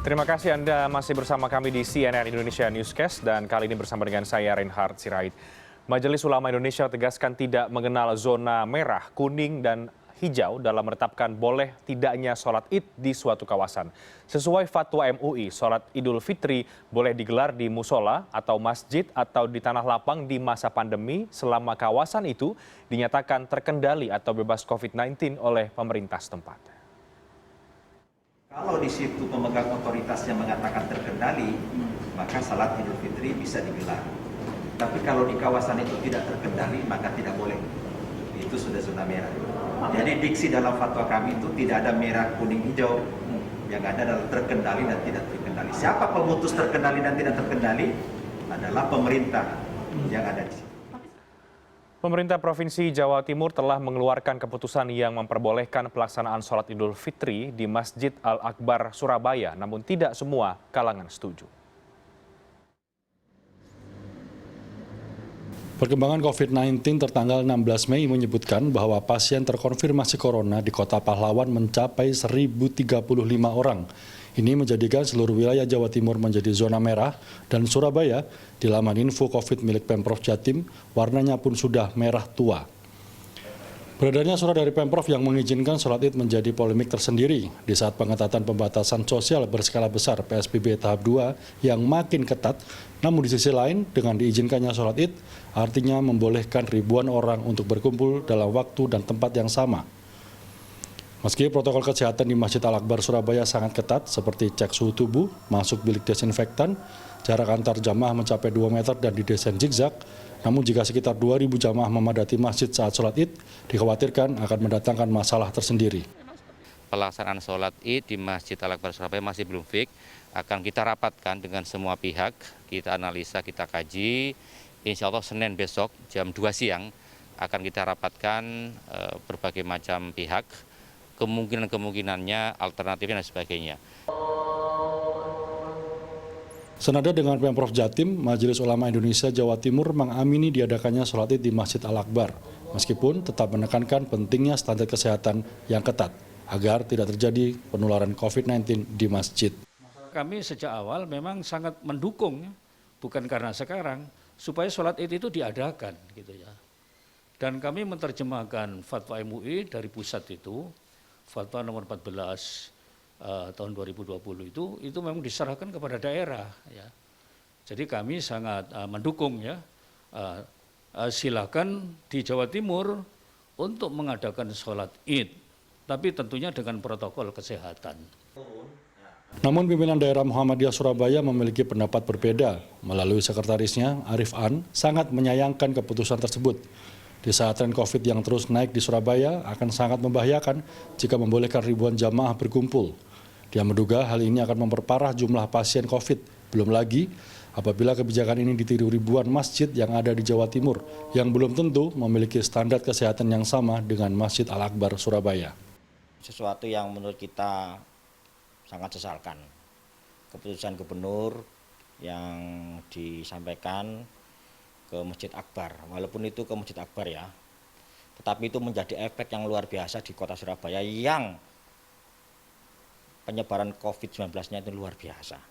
Terima kasih Anda masih bersama kami di CNN Indonesia Newscast dan kali ini bersama dengan saya Reinhard Sirait. Majelis Ulama Indonesia tegaskan tidak mengenal zona merah, kuning, dan hijau dalam menetapkan boleh tidaknya sholat id di suatu kawasan. Sesuai fatwa MUI, sholat Idul Fitri boleh digelar di musola atau masjid atau di tanah lapang di masa pandemi selama kawasan itu dinyatakan terkendali atau bebas COVID-19 oleh pemerintah setempat. Kalau di situ pemegang otoritasnya mengatakan terkendali, maka salat Idul Fitri bisa digelar. Tapi kalau di kawasan itu tidak terkendali, maka tidak boleh. Itu sudah zona merah. Jadi diksi dalam fatwa kami itu tidak ada merah, kuning, hijau. Yang ada adalah terkendali dan tidak terkendali. Siapa pemutus terkendali dan tidak terkendali? Adalah pemerintah yang ada di situ. Pemerintah Provinsi Jawa Timur telah mengeluarkan keputusan yang memperbolehkan pelaksanaan sholat Idul Fitri di Masjid Al-Akbar Surabaya, namun tidak semua kalangan setuju. Perkembangan COVID-19 tertanggal 16 Mei menyebutkan bahwa pasien terkonfirmasi corona di Kota Pahlawan mencapai 1.035 orang. Ini menjadikan seluruh wilayah Jawa Timur menjadi zona merah dan Surabaya di laman info COVID milik Pemprov Jatim warnanya pun sudah merah tua. Beredarnya surat dari Pemprov yang mengizinkan sholat id menjadi polemik tersendiri di saat pengetatan pembatasan sosial berskala besar PSBB tahap 2 yang makin ketat, namun di sisi lain dengan diizinkannya sholat id artinya membolehkan ribuan orang untuk berkumpul dalam waktu dan tempat yang sama. Meski protokol kesehatan di Masjid Al-Akbar Surabaya sangat ketat seperti cek suhu tubuh, masuk bilik desinfektan, jarak antar jamaah mencapai 2 meter dan didesain zigzag, namun jika sekitar 2.000 jamaah memadati masjid saat sholat id, dikhawatirkan akan mendatangkan masalah tersendiri. Pelaksanaan sholat id di Masjid Al-Akbar Surabaya masih belum fix, akan kita rapatkan dengan semua pihak, kita analisa, kita kaji, insya Allah Senin besok jam 2 siang akan kita rapatkan berbagai macam pihak, kemungkinan-kemungkinannya, alternatifnya dan sebagainya. Senada dengan Pemprov Jatim, Majelis Ulama Indonesia Jawa Timur mengamini diadakannya sholat id di Masjid Al-Akbar, meskipun tetap menekankan pentingnya standar kesehatan yang ketat agar tidak terjadi penularan COVID-19 di masjid. Kami sejak awal memang sangat mendukung, bukan karena sekarang, supaya sholat id itu diadakan, gitu ya. Dan kami menerjemahkan fatwa MUI dari pusat itu, fatwa nomor 14 tahun 2020 itu memang diserahkan kepada daerah, ya. Jadi kami sangat mendukung, ya. Silakan di Jawa Timur untuk mengadakan sholat id, tapi tentunya dengan protokol kesehatan. Namun pimpinan daerah Muhammadiyah Surabaya memiliki pendapat berbeda. Melalui sekretarisnya, Arif An, sangat menyayangkan keputusan tersebut. Di saat tren COVID yang terus naik di Surabaya akan sangat membahayakan jika membolehkan ribuan jamaah berkumpul. Dia menduga hal ini akan memperparah jumlah pasien COVID. Belum lagi apabila kebijakan ini ditiru ribuan masjid yang ada di Jawa Timur yang belum tentu memiliki standar kesehatan yang sama dengan Masjid Al-Akbar Surabaya. Sesuatu yang menurut kita sangat sesalkan. Keputusan gubernur yang disampaikan ke Masjid Akbar, walaupun itu ke Masjid Akbar, ya, tetapi itu menjadi efek yang luar biasa di kota Surabaya yang penyebaran COVID-19-nya itu luar biasa.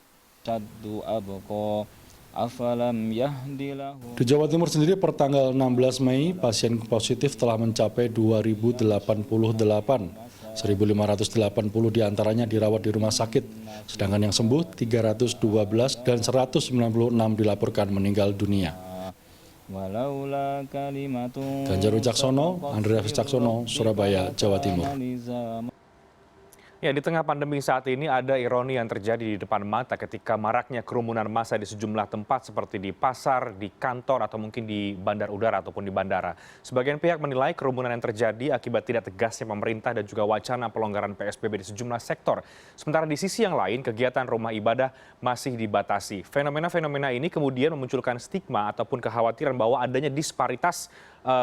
Di Jawa Timur sendiri per tanggal 16 Mei, pasien positif telah mencapai 2.088. 1.580 diantaranya dirawat di rumah sakit, sedangkan yang sembuh 312 dan 196 dilaporkan meninggal dunia. Ganjar Wicaksono, Andreas Wicaksono, Surabaya, Jawa Timur. Ya, di tengah pandemi saat ini ada ironi yang terjadi di depan mata ketika maraknya kerumunan massa di sejumlah tempat seperti di pasar, di kantor, atau mungkin di bandar udara ataupun di bandara. Sebagian pihak menilai kerumunan yang terjadi akibat tidak tegasnya pemerintah dan juga wacana pelonggaran PSBB di sejumlah sektor. Sementara di sisi yang lain, kegiatan rumah ibadah masih dibatasi. Fenomena-fenomena ini kemudian memunculkan stigma ataupun kekhawatiran bahwa adanya disparitas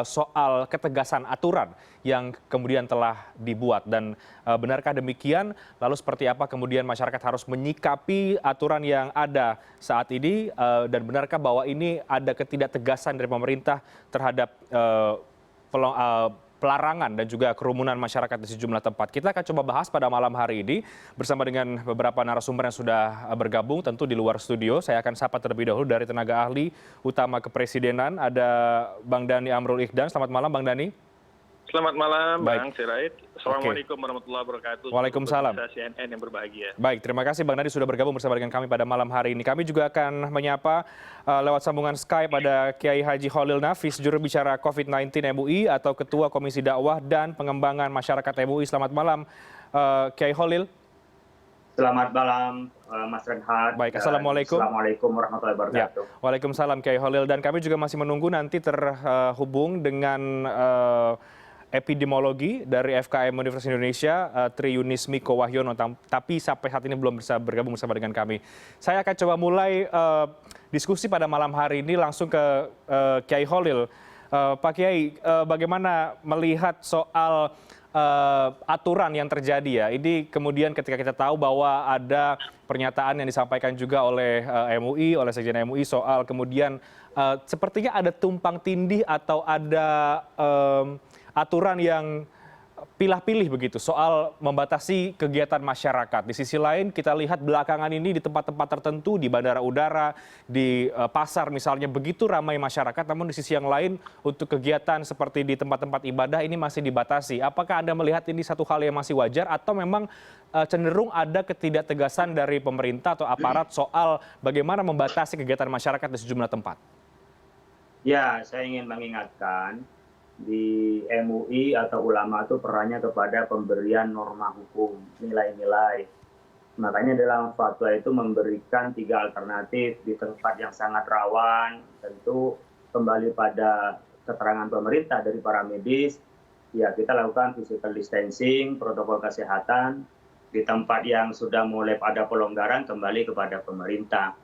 soal ketegasan aturan yang kemudian telah dibuat. Dan benarkah demikian? Lalu seperti apa kemudian masyarakat harus menyikapi aturan yang ada saat ini? Dan benarkah bahwa ini ada ketidaktegasan dari pemerintah terhadap pelarangan dan juga kerumunan masyarakat di sejumlah tempat. Kita akan coba bahas pada malam hari ini bersama dengan beberapa narasumber yang sudah bergabung tentu di luar studio. Saya akan sapa terlebih dahulu dari tenaga ahli utama kepresidenan, ada Bang Dhani Amrul Ikhdan. Selamat malam Bang Dhani. Selamat malam, Baik. Bang Sirait. Assalamualaikum warahmatullahi wabarakatuh. Waalaikumsalam. Pemirsa CNN yang berbahagia. Baik, terima kasih Bang Dhani sudah bergabung bersama dengan kami pada malam hari ini. Kami juga akan menyapa lewat sambungan Skype ada Kiai Haji Khalil Nafis, juru bicara COVID-19 MUI atau Ketua Komisi Dakwah dan Pengembangan Masyarakat MUI. Selamat malam, Kiai Khalil. Selamat malam, Mas Renhat. Baik, Assalamualaikum. Assalamualaikum warahmatullahi wabarakatuh. Waalaikumsalam Kiai Khalil. Dan kami juga masih menunggu nanti terhubung dengan epidemiologi dari FKM Universitas Indonesia, Tri Yunis Miko Wahyono, tapi sampai saat ini belum bisa bergabung bersama dengan kami. Saya akan coba mulai diskusi pada malam hari ini langsung ke Kiai Khalil. Pak Kiai, bagaimana melihat soal aturan yang terjadi ya? Ini kemudian ketika kita tahu bahwa ada pernyataan yang disampaikan juga oleh MUI, oleh Sekjen MUI soal kemudian sepertinya ada tumpang tindih atau ada aturan yang pilah-pilih begitu soal membatasi kegiatan masyarakat. Di sisi lain kita lihat belakangan ini di tempat-tempat tertentu, di bandara udara, di pasar misalnya begitu ramai masyarakat, namun di sisi yang lain untuk kegiatan seperti di tempat-tempat ibadah ini masih dibatasi. Apakah Anda melihat ini satu hal yang masih wajar atau memang cenderung ada ketidaktegasan dari pemerintah atau aparat soal bagaimana membatasi kegiatan masyarakat di sejumlah tempat? Ya, saya ingin mengingatkan di MUI atau ulama itu perannya kepada pemberian norma hukum, nilai-nilai. Makanya dalam fatwa itu memberikan 3 alternatif di tempat yang sangat rawan, tentu kembali pada keterangan pemerintah dari para medis, ya kita lakukan physical distancing, protokol kesehatan. Di tempat yang sudah mulai pada pelonggaran kembali kepada pemerintah.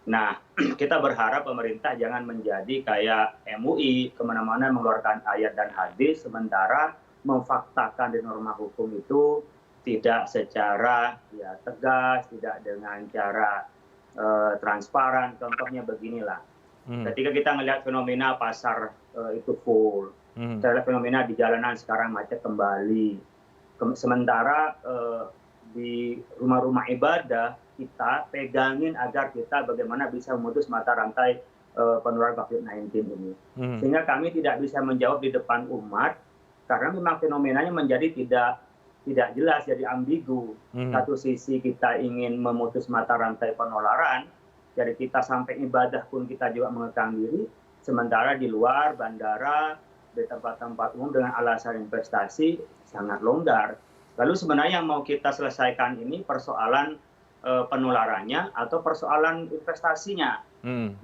Nah, kita berharap pemerintah jangan menjadi kayak MUI, kemana-mana mengeluarkan ayat dan hadis, sementara memfaktakan di norma hukum itu tidak secara ya, tegas, tidak dengan cara transparan. Contohnya beginilah, ketika kita melihat fenomena pasar itu full, kita lihat fenomena di jalanan sekarang macet kembali, sementara di rumah-rumah ibadah, kita pegangin agar kita bagaimana bisa memutus mata rantai penularan COVID-19 ini. Sehingga kami tidak bisa menjawab di depan umat, karena memang fenomenanya menjadi tidak jelas, jadi ambigu. Satu sisi kita ingin memutus mata rantai penularan, jadi kita sampai ibadah pun kita juga mengekang diri, sementara di luar bandara, di tempat-tempat umum dengan alasan investasi sangat longgar. Lalu sebenarnya yang mau kita selesaikan ini persoalan penularannya atau persoalan investasinya.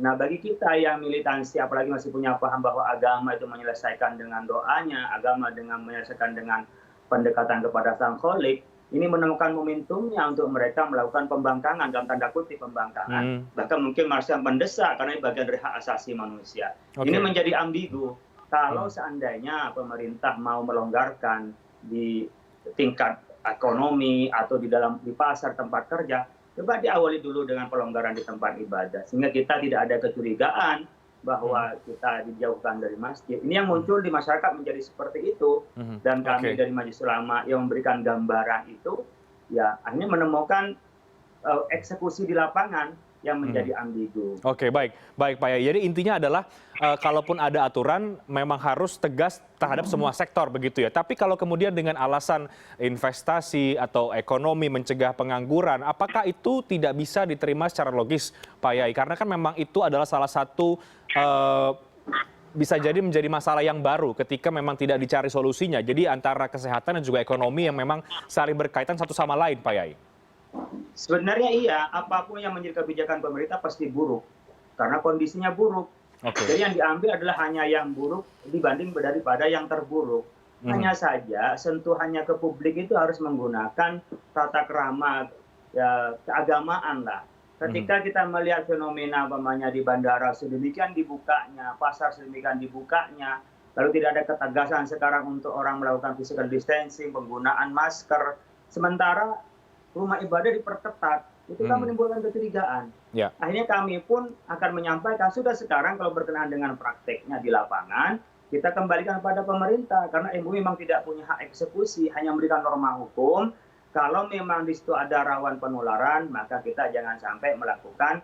Nah, bagi kita yang militansi, apalagi masih punya paham bahwa agama itu menyelesaikan dengan doanya, agama dengan menyelesaikan dengan pendekatan kepada Sang Kholik, ini menemukan momentumnya untuk mereka melakukan pembangkangan, dalam tanda kutip pembangkangan. Bahkan mungkin merasa mendesak karena ini bagian dari hak asasi manusia. Ini menjadi ambigu. Kalau seandainya pemerintah mau melonggarkan di tingkat ekonomi atau di pasar tempat kerja, coba diawali dulu dengan pelonggaran di tempat ibadah, sehingga kita tidak ada kecurigaan bahwa kita dijauhkan dari masjid. Ini yang muncul di masyarakat menjadi seperti itu, dan kami dari Majelis Ulama yang memberikan gambaran itu, ya akhirnya menemukan eksekusi di lapangan yang menjadi ambigu. Oke, baik Pak Yai. Jadi intinya adalah kalaupun ada aturan memang harus tegas terhadap semua sektor begitu ya. Tapi kalau kemudian dengan alasan investasi atau ekonomi mencegah pengangguran, apakah itu tidak bisa diterima secara logis Pak Yai? Karena kan memang itu adalah salah satu bisa jadi menjadi masalah yang baru ketika memang tidak dicari solusinya. Jadi antara kesehatan dan juga ekonomi yang memang saling berkaitan satu sama lain Pak Yai. Sebenarnya iya, apapun yang menjadi kebijakan pemerintah pasti buruk, karena kondisinya buruk. Jadi yang diambil adalah hanya yang buruk dibanding daripada yang terburuk. Hanya saja sentuhannya ke publik itu harus menggunakan tata krama ya, keagamaan lah. Ketika kita melihat fenomena umpamanya di bandara sedemikian dibukanya, pasar sedemikian dibukanya, lalu tidak ada ketegasan sekarang untuk orang melakukan physical distancing, penggunaan masker, sementara rumah ibadah diperketat, itu kan menimbulkan kecurigaan. Akhirnya kami pun akan menyampaikan, sudah sekarang kalau berkenaan dengan prakteknya di lapangan, kita kembalikan pada pemerintah karena MUI memang tidak punya hak eksekusi, hanya memberikan norma hukum. Kalau memang di situ ada rawan penularan, maka kita jangan sampai melakukan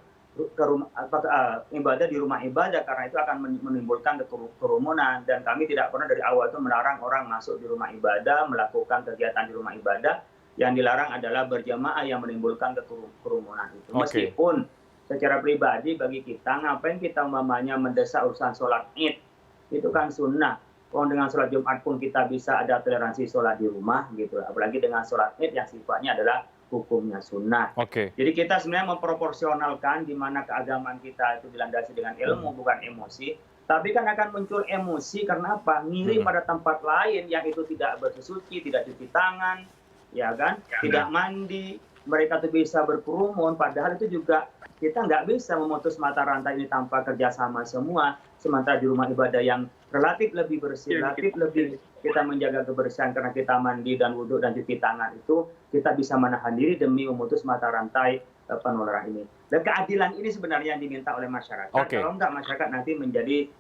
ibadah di rumah ibadah karena itu akan menimbulkan kerumunan. Dan kami tidak pernah dari awal itu melarang orang masuk di rumah ibadah, melakukan kegiatan di rumah ibadah. Yang dilarang adalah berjamaah yang menimbulkan kerumunan itu. Meskipun secara pribadi bagi kita, ngapain kita umpamanya mendesak urusan sholat Id, itu kan sunnah. Dengan sholat Jumat pun kita bisa ada toleransi sholat di rumah gitu. Apalagi dengan sholat Id yang sifatnya adalah hukumnya sunnah. Jadi kita sebenarnya memproporsionalkan di mana keagamaan kita itu dilandasi dengan ilmu bukan emosi. Tapi kan akan muncul emosi karena apa? Ngiri pada tempat lain yang itu tidak bersuci, tidak cuci tangan, ya kan? Tidak mandi. Mereka tuh bisa berkerumun. Padahal itu juga kita nggak bisa memutus mata rantai ini tanpa kerjasama semua. Sementara di rumah ibadah yang relatif lebih bersih, relatif lebih kita menjaga kebersihan karena kita mandi dan wudhu dan cuci tangan itu, kita bisa menahan diri demi memutus mata rantai penularan ini. Dan keadilan ini sebenarnya yang diminta oleh masyarakat. Kalau enggak, masyarakat nanti menjadi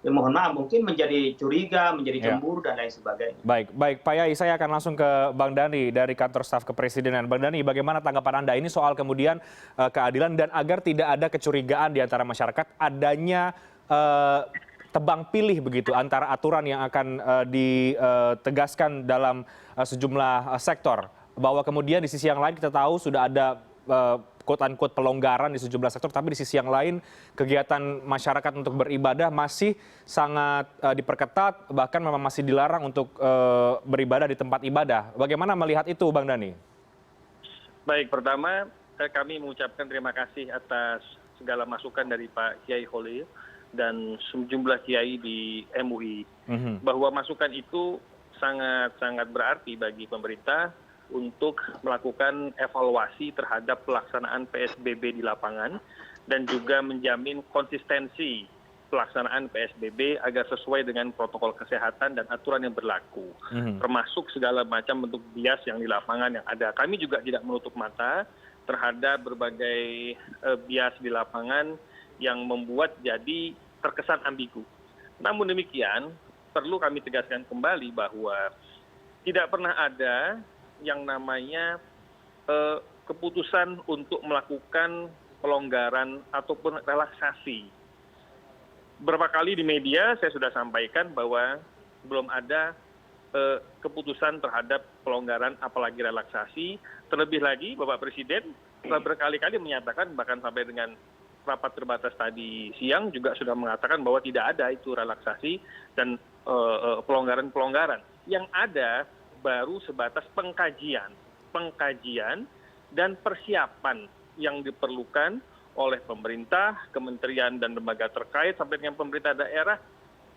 mohon maaf, mungkin menjadi curiga, menjadi cemburu dan lain sebagainya. Baik Pak Yai, saya akan langsung ke Bang Dhani dari Kantor Staf Kepresidenan. Bang Dhani, bagaimana tanggapan Anda ini soal kemudian keadilan dan agar tidak ada kecurigaan di antara masyarakat adanya tebang pilih begitu antara aturan yang akan ditegaskan dalam sejumlah sektor, bahwa kemudian di sisi yang lain kita tahu sudah ada quote-unquote pelonggaran di sejumlah sektor, tapi di sisi yang lain kegiatan masyarakat untuk beribadah masih sangat diperketat, bahkan memang masih dilarang untuk beribadah di tempat ibadah. Bagaimana melihat itu, Bang Dhani? Baik, pertama kami mengucapkan terima kasih atas segala masukan dari Pak Kiai Kholil dan sejumlah kiai di MUI, bahwa masukan itu sangat berarti bagi pemerintah untuk melakukan evaluasi terhadap pelaksanaan PSBB di lapangan dan juga menjamin konsistensi pelaksanaan PSBB agar sesuai dengan protokol kesehatan dan aturan yang berlaku, termasuk segala macam bentuk bias yang di lapangan yang ada. Kami juga tidak menutup mata terhadap berbagai bias di lapangan yang membuat jadi terkesan ambigu. Namun demikian, perlu kami tegaskan kembali bahwa tidak pernah ada yang namanya keputusan untuk melakukan pelonggaran ataupun relaksasi. Beberapa kali di media saya sudah sampaikan bahwa belum ada keputusan terhadap pelonggaran apalagi relaksasi. Terlebih lagi Bapak Presiden telah berkali-kali menyatakan, bahkan sampai dengan rapat terbatas tadi siang juga sudah mengatakan bahwa tidak ada itu relaksasi dan pelonggaran-pelonggaran. Yang ada baru sebatas pengkajian dan persiapan yang diperlukan oleh pemerintah, kementerian dan lembaga terkait sampai dengan pemerintah daerah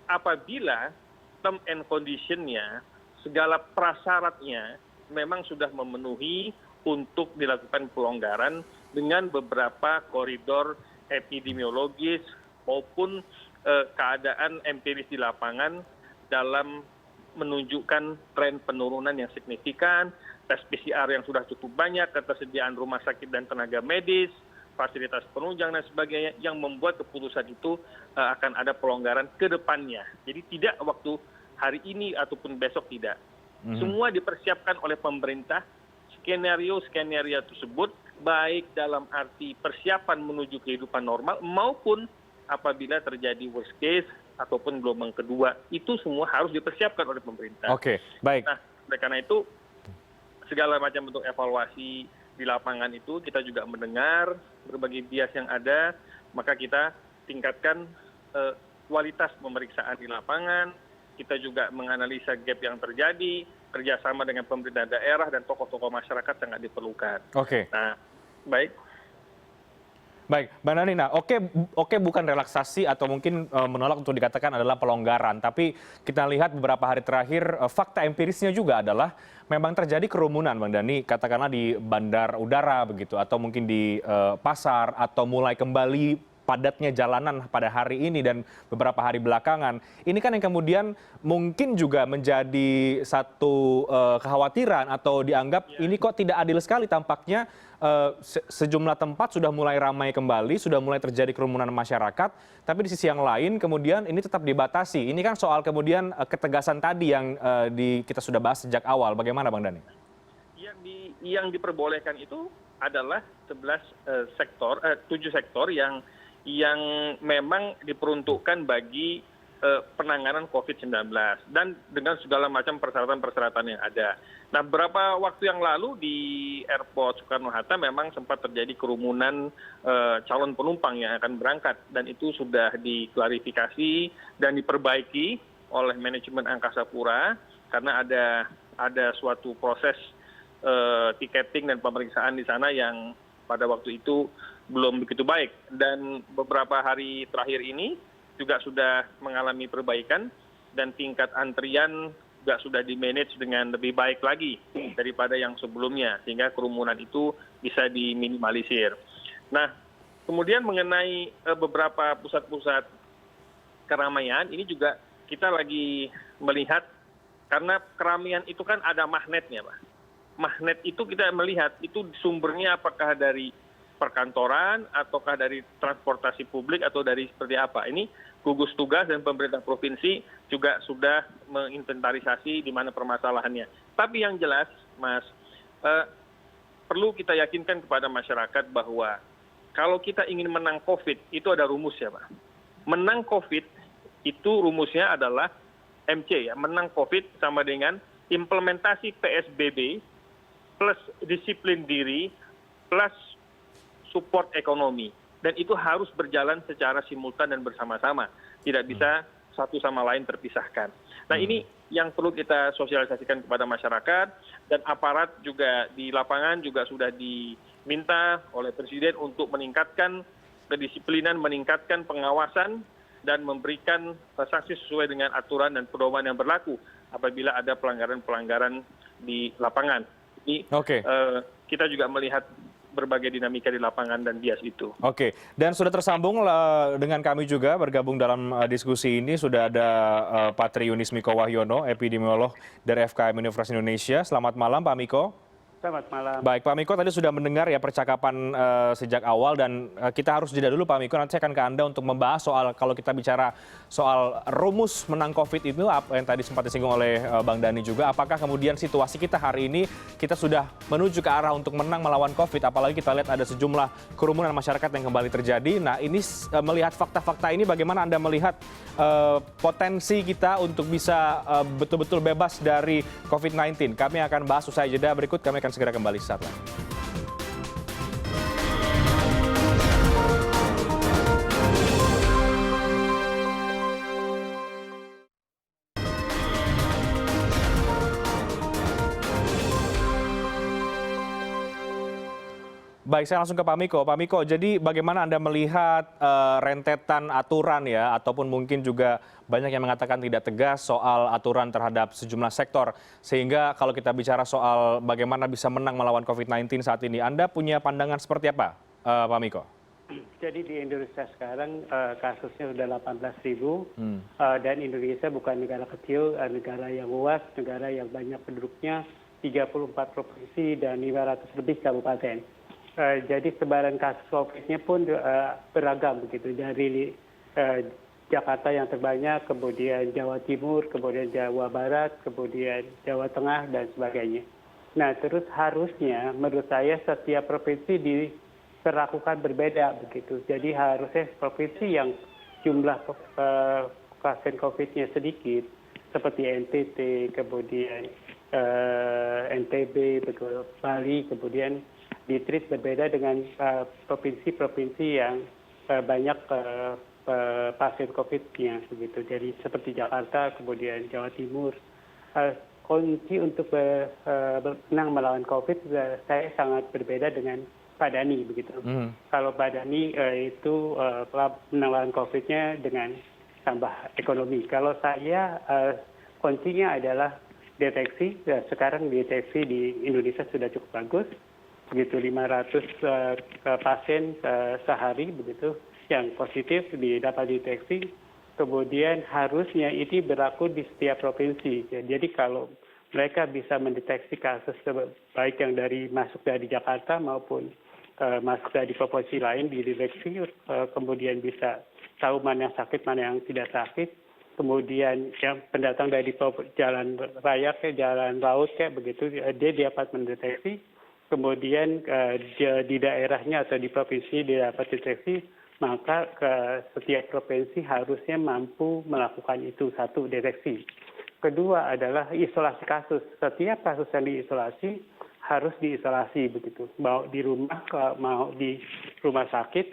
apabila term and condition-nya, segala prasyaratnya memang sudah memenuhi untuk dilakukan pelonggaran dengan beberapa koridor epidemiologis maupun keadaan empiris di lapangan dalam menunjukkan tren penurunan yang signifikan, tes PCR yang sudah cukup banyak, ketersediaan rumah sakit dan tenaga medis, fasilitas penunjang dan sebagainya, yang membuat keputusan itu akan ada pelonggaran ke depannya. Jadi tidak waktu hari ini ataupun besok, tidak. Semua dipersiapkan oleh pemerintah, skenario-skenario tersebut, baik dalam arti persiapan menuju kehidupan normal maupun apabila terjadi worst case ataupun gelombang kedua, itu semua harus dipersiapkan oleh pemerintah. Oke, baik. Nah, oleh karena itu segala macam bentuk evaluasi di lapangan itu kita juga mendengar berbagai bias yang ada, maka kita tingkatkan kualitas pemeriksaan di lapangan, kita juga menganalisa gap yang terjadi, kerjasama dengan pemerintah daerah dan tokoh-tokoh masyarakat sangat diperlukan. Oke. Nah, baik. Baik, Bang Dhani, nah oke bukan relaksasi atau mungkin menolak untuk dikatakan adalah pelonggaran, tapi kita lihat beberapa hari terakhir fakta empirisnya juga adalah memang terjadi kerumunan, Bang Dhani, katakanlah di bandar udara begitu, atau mungkin di pasar, atau mulai kembali padatnya jalanan pada hari ini dan beberapa hari belakangan. Ini kan yang kemudian mungkin juga menjadi satu kekhawatiran atau dianggap ini kok tidak adil sekali tampaknya sejumlah tempat sudah mulai ramai kembali, sudah mulai terjadi kerumunan masyarakat, tapi di sisi yang lain kemudian ini tetap dibatasi. Ini kan soal kemudian ketegasan tadi yang kita sudah bahas sejak awal. Bagaimana Bang Dhani? Yang diperbolehkan itu adalah 7 sektor yang memang diperuntukkan bagi penanganan COVID-19 dan dengan segala macam persyaratan-persyaratan yang ada. Nah, beberapa waktu yang lalu di Airport Soekarno-Hatta memang sempat terjadi kerumunan calon penumpang yang akan berangkat dan itu sudah diklarifikasi dan diperbaiki oleh manajemen Angkasa Pura karena ada suatu proses tiketing dan pemeriksaan di sana yang pada waktu itu belum begitu baik dan beberapa hari terakhir ini juga sudah mengalami perbaikan dan tingkat antrian juga sudah di-manage dengan lebih baik lagi daripada yang sebelumnya sehingga kerumunan itu bisa diminimalisir. Nah, kemudian mengenai beberapa pusat-pusat keramaian ini juga kita lagi melihat karena keramaian itu kan ada magnetnya, Pak. Magnet itu kita melihat itu sumbernya apakah dari perkantoran ataukah dari transportasi publik atau dari seperti apa. Ini gugus tugas dan pemerintah provinsi juga sudah menginventarisasi di mana permasalahannya. Tapi yang jelas, Mas, perlu kita yakinkan kepada masyarakat bahwa kalau kita ingin menang COVID, itu ada rumus ya, Pak. Menang COVID itu rumusnya adalah MC ya, menang COVID sama dengan implementasi PSBB plus disiplin diri plus support ekonomi. Dan itu harus berjalan secara simultan dan bersama-sama. Tidak bisa satu sama lain terpisahkan. Nah, ini yang perlu kita sosialisasikan kepada masyarakat dan aparat juga di lapangan juga sudah diminta oleh Presiden untuk meningkatkan kedisiplinan, meningkatkan pengawasan dan memberikan sanksi sesuai dengan aturan dan pedoman yang berlaku apabila ada pelanggaran-pelanggaran di lapangan. Jadi kita juga melihat berbagai dinamika di lapangan dan bias itu. Oke, dan sudah tersambung dengan kami juga bergabung dalam diskusi ini sudah ada Pak Triunis Miko Wahyono, epidemiolog dari FKM Universitas Indonesia. Selamat malam Pak Miko. Selamat malam. Baik, Pak Miko tadi sudah mendengar ya percakapan sejak awal dan kita harus jeda dulu Pak Miko. Nanti saya akan ke Anda untuk membahas soal kalau kita bicara soal rumus menang COVID itu apa yang tadi sempat disinggung oleh Bang Dhani juga. Apakah kemudian situasi kita hari ini kita sudah menuju ke arah untuk menang melawan COVID? Apalagi kita lihat ada sejumlah kerumunan masyarakat yang kembali terjadi. Nah ini melihat fakta-fakta ini bagaimana Anda melihat potensi kita untuk bisa betul-betul bebas dari COVID-19? Kami akan bahas usai jeda berikut. Kami akan segera kembali sesaat lagi. Baik, saya langsung ke Pak Miko. Pak Miko, jadi bagaimana Anda melihat rentetan aturan ya, ataupun mungkin juga banyak yang mengatakan tidak tegas soal aturan terhadap sejumlah sektor, sehingga kalau kita bicara soal bagaimana bisa menang melawan COVID-19 saat ini, Anda punya pandangan seperti apa, Pak Miko? Jadi di Indonesia sekarang kasusnya sudah 18.000 dan Indonesia bukan negara kecil, negara yang luas, negara yang banyak penduduknya, 34 provinsi dan 500 lebih kabupaten. Jadi sebaran kasus COVID-nya pun beragam begitu, dari Jakarta yang terbanyak, kemudian Jawa Timur, kemudian Jawa Barat, kemudian Jawa Tengah dan sebagainya. Nah, terus harusnya menurut saya setiap provinsi diperlakukan berbeda begitu. Jadi harusnya provinsi yang jumlah pasien COVID-nya sedikit seperti NTT, kemudian NTB, Bali, kemudian ditreat berbeda dengan provinsi-provinsi yang banyak pasien COVID-nya begitu. Jadi seperti Jakarta, kemudian Jawa Timur. Kunci untuk menang melawan COVID saya sangat berbeda dengan Pak Dhani begitu. Kalau Pak Dhani itu menang melawan COVID-nya dengan tambah ekonomi. Kalau saya kuncinya adalah deteksi. Sekarang deteksi di Indonesia sudah cukup bagus. Begitu 500 pasien sehari begitu yang positif dapat deteksi. Kemudian harusnya ini berlaku di setiap provinsi. Jadi kalau mereka bisa mendeteksi kasus baik yang masuk dari Jakarta maupun masuk dari provinsi lain dideteksi, kemudian bisa tahu mana yang sakit, mana yang tidak sakit. Kemudian yang pendatang dari jalan raya ke jalan laut kayak begitu, dia dapat mendeteksi. Kemudian di daerahnya atau di provinsi dia dapat deteksi, maka setiap provinsi harusnya mampu melakukan itu, satu, deteksi. Kedua adalah isolasi kasus. Setiap kasus yang diisolasi harus diisolasi begitu. Mau di rumah, mau di rumah sakit,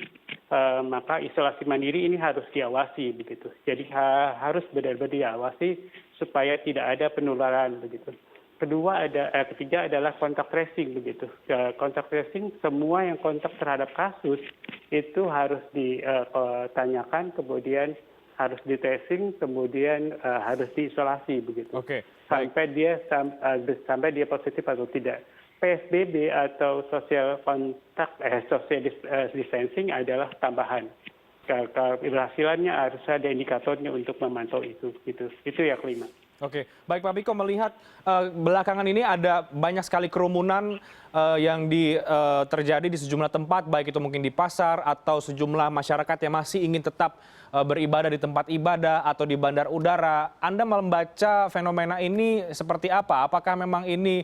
maka isolasi mandiri ini harus diawasi begitu. Jadi harus benar-benar diawasi supaya tidak ada penularan begitu. Ketiga adalah kontak tracing begitu. Kontak tracing, semua yang kontak terhadap kasus itu harus ditanyakan, kemudian harus di tracing, kemudian harus diisolasi begitu. Oke. Sampai dia positif atau tidak. PSBB atau social distancing adalah tambahan. Keberhasilannya harus ada indikatornya untuk memantau itu. Itu yang kelima. Oke, baik Pak Miko, melihat belakangan ini ada banyak sekali kerumunan yang terjadi di sejumlah tempat, baik itu mungkin di pasar atau sejumlah masyarakat yang masih ingin tetap beribadah di tempat ibadah atau di bandar udara. Anda membaca fenomena ini seperti apa? Apakah memang ini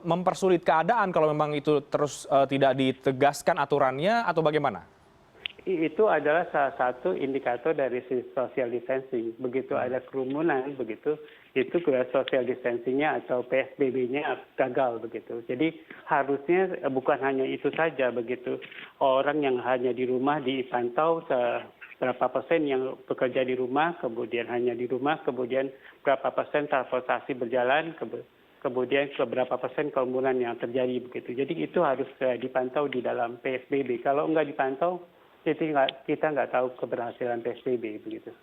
mempersulit keadaan kalau memang itu terus tidak ditegaskan aturannya atau bagaimana? Itu adalah salah satu indikator dari social distancing. Begitu ada kerumunan, begitu itu social distancingnya atau PSBB-nya gagal begitu. Jadi harusnya bukan hanya itu saja begitu. Orang yang hanya di rumah dipantau berapa persen yang bekerja di rumah, kemudian hanya di rumah, kemudian berapa persen transportasi berjalan, kemudian beberapa persen kerumunan yang terjadi begitu. Jadi itu harus dipantau di dalam PSBB. Kalau enggak dipantau, kita nggak tahu keberhasilan PSBB begitu.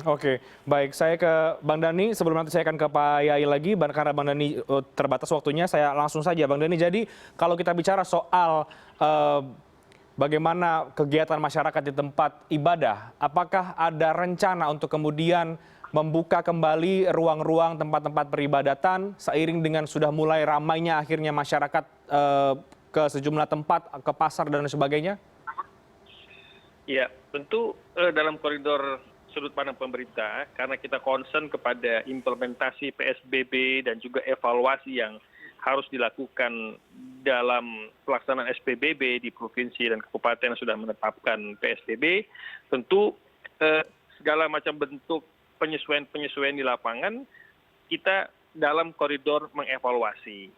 Oke, baik. Saya ke Bang Dhani. Sebelum nanti saya akan ke Pak Yai lagi, karena Bang Dhani terbatas waktunya. Saya langsung saja, Bang Dhani. Jadi kalau kita bicara soal bagaimana kegiatan masyarakat di tempat ibadah, apakah ada rencana untuk kemudian membuka kembali ruang-ruang tempat-tempat peribadatan seiring dengan sudah mulai ramainya akhirnya masyarakat ke sejumlah tempat, ke pasar dan sebagainya? Ya, tentu dalam koridor sudut pandang pemerintah, karena kita concern kepada implementasi PSBB dan juga evaluasi yang harus dilakukan dalam pelaksanaan SPBB di provinsi dan kabupaten yang sudah menetapkan PSBB, tentu segala macam bentuk penyesuaian-penyesuaian di lapangan, kita dalam koridor mengevaluasi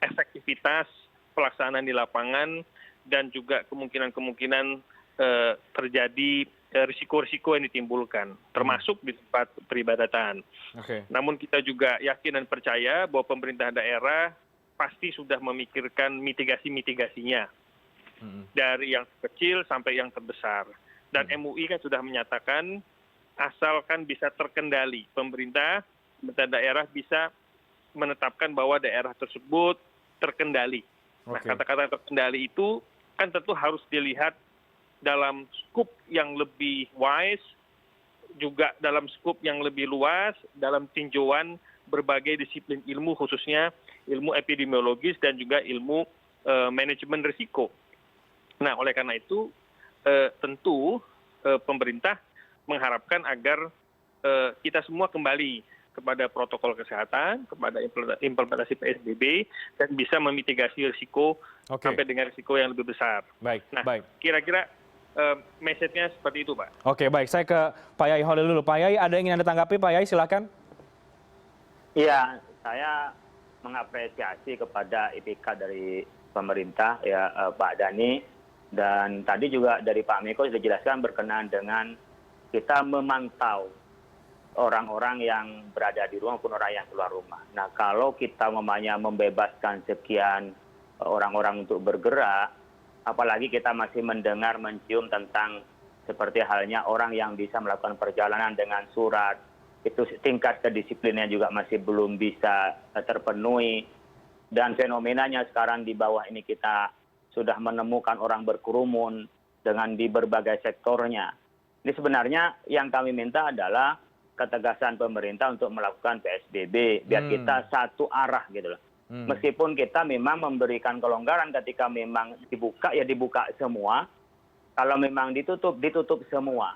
efektivitas pelaksanaan di lapangan dan juga kemungkinan-kemungkinan terjadi risiko-risiko yang ditimbulkan, termasuk di tempat peribadatan. Namun kita juga yakin dan percaya bahwa pemerintah daerah pasti sudah memikirkan mitigasi-mitigasinya, dari yang kecil sampai yang terbesar. Dan MUI kan sudah menyatakan, asalkan bisa terkendali, pemerintah daerah bisa menetapkan bahwa daerah tersebut terkendali. Nah, kata-kata terkendali itu kan tentu harus dilihat dalam skup yang lebih wise, juga dalam skup yang lebih luas, dalam tinjauan berbagai disiplin ilmu, khususnya ilmu epidemiologis dan juga ilmu manajemen risiko. Nah, oleh karena itu tentu pemerintah mengharapkan agar kita semua kembali kepada protokol kesehatan, kepada implementasi PSBB, dan bisa memitigasi risiko sampai dengan risiko yang lebih besar. Kira-kira message-nya seperti itu, Pak. Oke, baik. Saya ke Pak Yai Holil dulu. Pak Yai, ada yang ingin Anda tanggapi? Pak Yai, silakan. Iya, saya mengapresiasi kepada IPK dari pemerintah, ya Pak Dhani, dan tadi juga dari Pak Miko sudah jelaskan berkenaan dengan kita memantau orang-orang yang berada di rumah maupun orang yang keluar rumah. Nah, kalau kita membebaskan sekian orang-orang untuk bergerak, apalagi kita masih mendengar, mencium tentang seperti halnya orang yang bisa melakukan perjalanan dengan surat, itu tingkat kedisiplinnya juga masih belum bisa terpenuhi. Dan fenomenanya sekarang di bawah ini kita sudah menemukan orang berkerumun dengan di berbagai sektornya. Ini sebenarnya yang kami minta adalah ketegasan pemerintah untuk melakukan PSBB biar kita satu arah gitu loh. Meskipun kita memang memberikan kelonggaran ketika memang dibuka ya dibuka semua, kalau memang ditutup semua.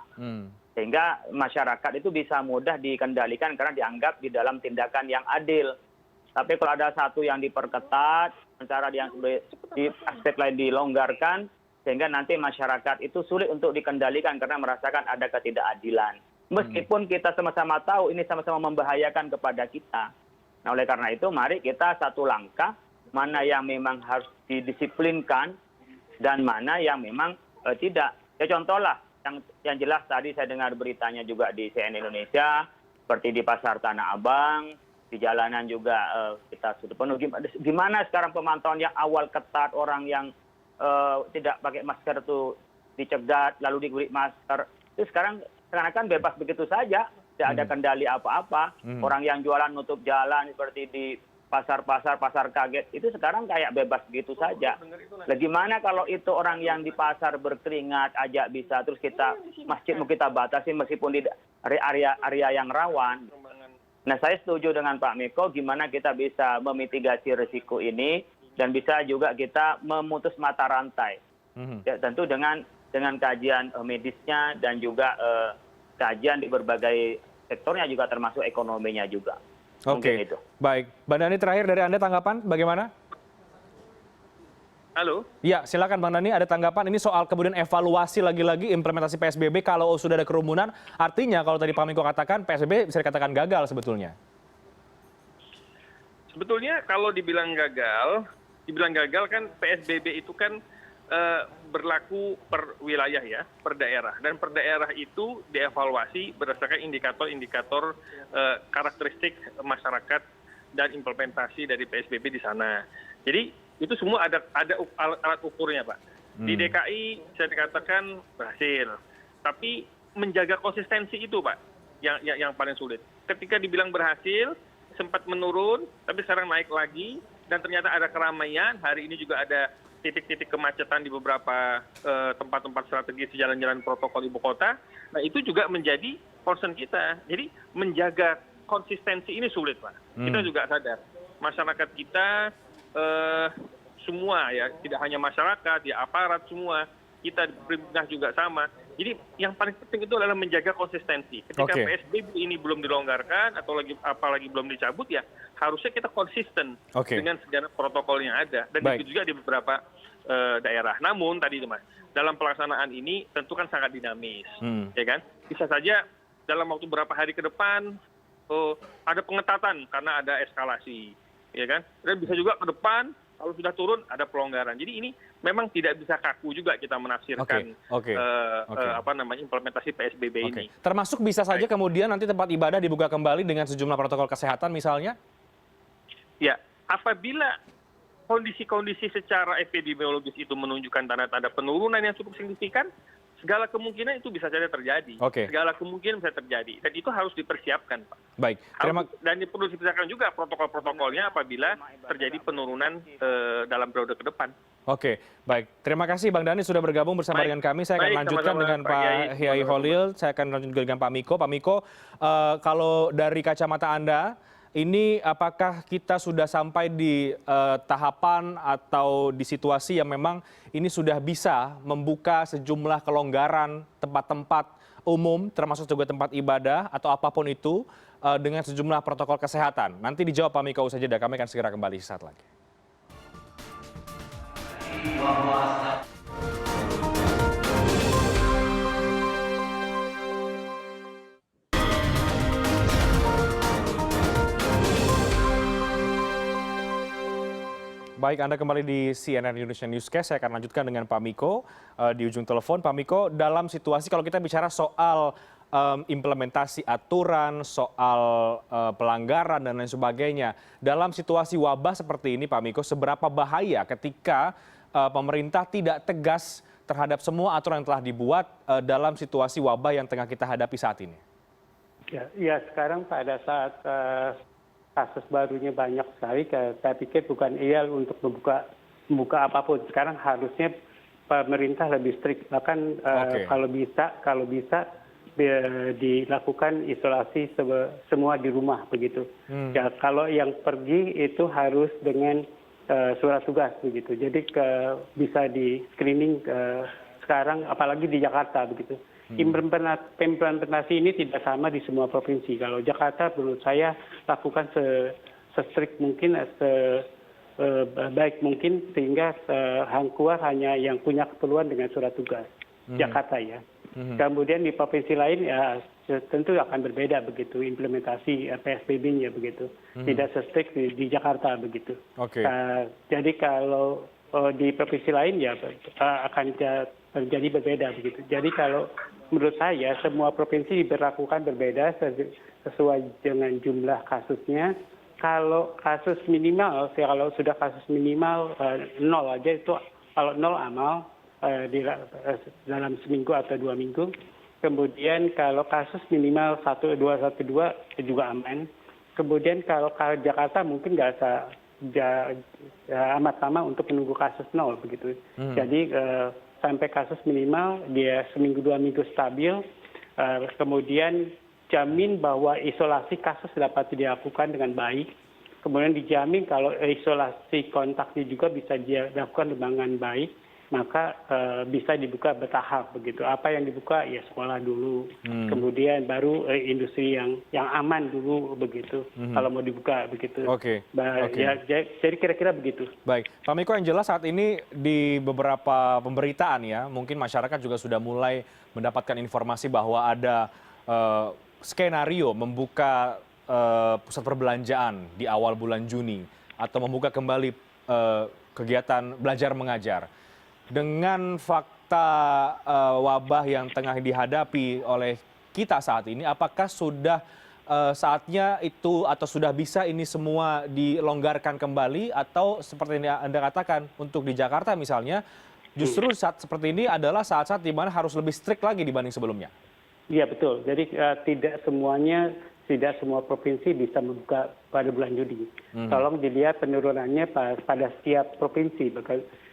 Sehingga masyarakat itu bisa mudah dikendalikan karena dianggap di dalam tindakan yang adil. Tapi kalau ada satu yang diperketat, sementara yang di aspek lain dilonggarkan, sehingga nanti masyarakat itu sulit untuk dikendalikan karena merasakan ada ketidakadilan. Meskipun kita sama-sama tahu ini sama-sama membahayakan kepada kita. Nah, oleh karena itu mari kita satu langkah, mana yang memang harus didisiplinkan dan mana yang memang tidak. Ya contohlah, yang jelas tadi saya dengar beritanya juga di CNN Indonesia, seperti di Pasar Tanah Abang, di jalanan juga kita sudah penuh. Gimana sekarang pemantauan yang awal ketat, orang yang tidak pakai masker itu dicegat, lalu diberi masker. Itu sekarang kan bebas begitu saja, tidak ada kendali apa-apa. Orang yang jualan nutup jalan seperti di pasar-pasar, pasar kaget, itu sekarang kayak bebas begitu saja. Nah, gimana kalau itu orang yang di pasar berkeringat aja bisa, terus kita masjid mau kita batasi meskipun di area yang rawan. Nah, saya setuju dengan Pak Miko, gimana kita bisa memitigasi risiko ini dan bisa juga kita memutus mata rantai. Ya, tentu dengan kajian medisnya dan juga kajian di berbagai sektornya juga termasuk ekonominya juga. Oke, baik. Bang Dhani, terakhir dari Anda tanggapan bagaimana? Halo? Ya, silakan Bang Dhani, ada tanggapan ini soal kemudian evaluasi lagi-lagi implementasi PSBB kalau sudah ada kerumunan, artinya kalau tadi Pak Miko katakan PSBB bisa dikatakan gagal sebetulnya. Sebetulnya kalau dibilang gagal kan PSBB itu kan berlaku per wilayah ya, per daerah. Dan per daerah itu dievaluasi berdasarkan indikator-indikator karakteristik masyarakat dan implementasi dari PSBB di sana. Jadi itu semua ada alat ukurnya, Pak. Di DKI saya dikatakan berhasil. Tapi menjaga konsistensi itu, Pak, yang paling sulit. Ketika dibilang berhasil, sempat menurun, tapi sekarang naik lagi, dan ternyata ada keramaian. Hari ini juga ada titik-titik kemacetan di beberapa tempat-tempat strategis di jalan-jalan protokol ibu kota. Nah, itu juga menjadi concern kita. Jadi menjaga konsistensi ini sulit, Pak. Kita juga sadar. Masyarakat kita semua ya, tidak hanya masyarakat, ya aparat semua, kita pemerintah juga sama. Jadi yang paling penting itu adalah menjaga konsistensi. Ketika PSBB ini belum dilonggarkan atau apalagi belum dicabut, ya harusnya kita konsisten dengan segala protokol yang ada. Dan itu juga di beberapa daerah. Namun tadi Mas, dalam pelaksanaan ini tentu kan sangat dinamis, ya kan? Bisa saja dalam waktu beberapa hari ke depan ada pengetatan karena ada eskalasi, ya kan? Dan bisa juga ke depan kalau sudah turun ada pelonggaran. Jadi ini memang tidak bisa kaku juga kita menafsirkan implementasi PSBB ini. Termasuk bisa saja kemudian nanti tempat ibadah dibuka kembali dengan sejumlah protokol kesehatan misalnya? Ya, apabila kondisi-kondisi secara epidemiologis itu menunjukkan tanda-tanda penurunan yang cukup signifikan, segala kemungkinan itu bisa saja terjadi. Segala kemungkinan bisa terjadi. Dan itu harus dipersiapkan, Pak. Baik. Dan perlu dipersiapkan juga protokol-protokolnya apabila terjadi penurunan dalam periode ke depan. Oke, baik. Terima kasih Bang Dhani sudah bergabung bersama dengan kami. Saya akan lanjutkan dengan Pak Kiai Holil. Saya akan lanjutkan dengan Pak Miko. Pak Miko, kalau dari kacamata Anda, ini apakah kita sudah sampai di tahapan atau di situasi yang memang ini sudah bisa membuka sejumlah kelonggaran tempat-tempat umum, termasuk juga tempat ibadah atau apapun itu, dengan sejumlah protokol kesehatan? Nanti dijawab Pak Miko usai jeda. Kami akan segera kembali sesaat lagi. Baik, Anda kembali di CNN Indonesia Newscast. Saya akan lanjutkan dengan Pak Miko di ujung telepon. Pak Miko, dalam situasi kalau kita bicara soal implementasi aturan, soal pelanggaran dan lain sebagainya, dalam situasi wabah seperti ini, Pak Miko, seberapa bahaya ketika pemerintah tidak tegas terhadap semua aturan yang telah dibuat dalam situasi wabah yang tengah kita hadapi saat ini? Ya sekarang pada saat kasus barunya banyak sekali, saya pikir bukan ideal untuk membuka apapun. Sekarang harusnya pemerintah lebih strict, bahkan kalau bisa dilakukan isolasi semua di rumah begitu. Ya, kalau yang pergi itu harus dengan surat tugas begitu. Jadi bisa di screening sekarang, apalagi di Jakarta begitu. Implementasi ini tidak sama di semua provinsi. Kalau Jakarta menurut saya lakukan se-strict mungkin, baik mungkin, sehingga keluar hanya yang punya keperluan dengan surat tugas. Jakarta ya. Kemudian di provinsi lain ya tentu akan berbeda begitu implementasi PSBB-nya begitu. Tidak se-strict di Jakarta begitu. Jadi kalau di provinsi lain ya akan terjadi berbeda begitu. Jadi kalau menurut saya semua provinsi diberlakukan berbeda sesuai dengan jumlah kasusnya. Kalau kasus minimal, kalau sudah kasus minimal 0 aja itu, kalau 0 amal dalam seminggu atau 2 minggu. Kemudian kalau kasus minimal 112 juga aman. Kemudian kalau Jakarta mungkin nggak amat lama untuk menunggu kasus 0 begitu. Jadi sampai kasus minimal dia seminggu 2 minggu stabil, kemudian jamin bahwa isolasi kasus dapat dilakukan dengan baik, kemudian dijamin kalau isolasi kontaknya juga bisa dilakukan dengan baik, maka bisa dibuka bertahap begitu. Apa yang dibuka ya sekolah dulu, kemudian baru industri yang aman dulu begitu. Kalau mau dibuka begitu. Ya, jadi kira-kira begitu. Baik, Pak Miko, yang jelas saat ini di beberapa pemberitaan ya, mungkin masyarakat juga sudah mulai mendapatkan informasi bahwa ada skenario membuka pusat perbelanjaan di awal bulan Juni atau membuka kembali kegiatan belajar mengajar. Dengan fakta wabah yang tengah dihadapi oleh kita saat ini, apakah sudah saatnya itu atau sudah bisa ini semua dilonggarkan kembali, atau seperti yang Anda katakan untuk di Jakarta misalnya, justru saat seperti ini adalah saat-saat di mana harus lebih strict lagi dibanding sebelumnya? Iya betul. Jadi tidak semua provinsi bisa membuka pada bulan Juni. Tolong dilihat penurunannya pada setiap provinsi.